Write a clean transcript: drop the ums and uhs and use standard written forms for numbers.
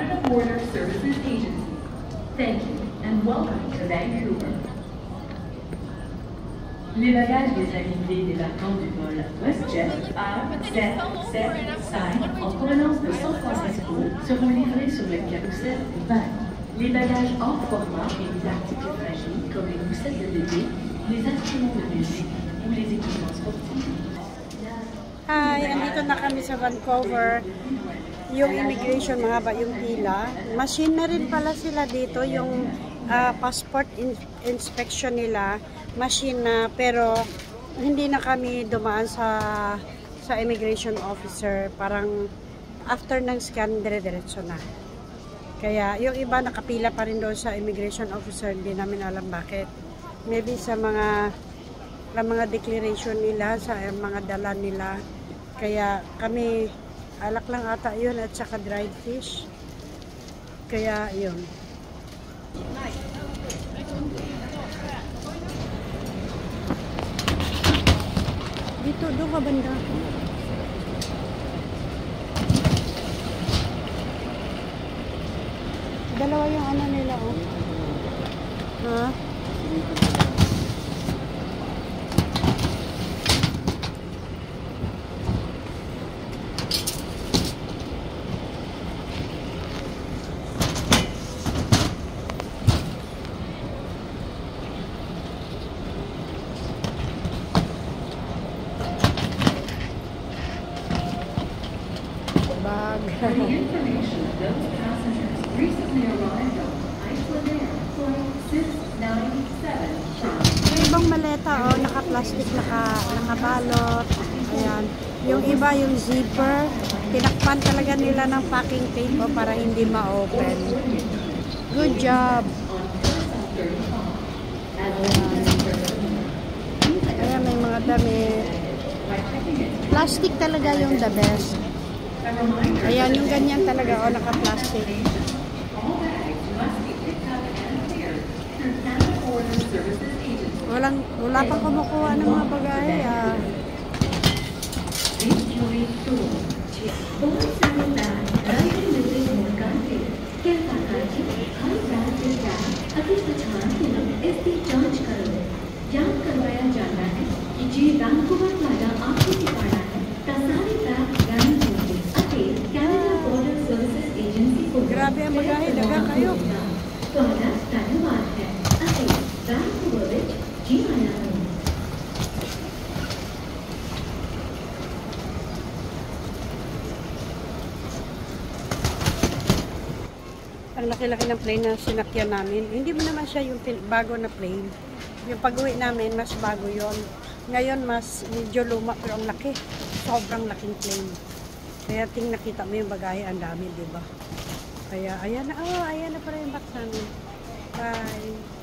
Canada Border Services Agency. Thank you and welcome to Vancouver. Les bagages des invités débarquant du vol WestJet A775 en provenance de San Francisco seront livrés sur le carrousel 20. Les bagages hors format et les articles fragiles comme les goussettes de bébé, les instruments de musique ou les équipements sportifs. Hi, andito na kami sa Vancouver. Yung immigration, mahaba yung pila. Machine na rin pala sila dito, yung passport inspection nila. Machine na, pero hindi na kami dumaan sa immigration officer. Parang after ng scan, dire-diretso na. Kaya yung iba nakapila pa rin doon sa immigration officer, hindi namin alam bakit. Maybe sa mga declaration nila, sa mga dala nila. Kaya kami, alak lang ata yun at saka dried fish. Kaya yun. Dito, doon ka banda. Dalawa yung ano nila, oh. Ha? For the information of those passengers recently arrived on Iceland Air Flight 697 from... Yung ibang maleta, oh, naka-plastic, nakabalot. Ayan. Yung iba, yung zipper, tinakpan talaga nila ng packing tape, oh, para hindi ma-open. Good job! Ayan, may mga damit. Plastic talaga yung the best. Ayan, yung ganyan talaga, o, naka-plastic. Wala pang kumukuha ng mga bagahe, ah. Grabe ang bagahe, daga kayo. Ang laki-laki ng plane na sinakyan namin. Hindi mo naman siya yung bago na plane. Yung pag-uwi namin, mas bago yon. Ngayon, mas medyo luma, pero ang laki. Sobrang laking plane. Kaya nakita mo yung bagahe, ang dami, diba? Kaya, ayan na, oh, ayan na pala yung box namin. Bye!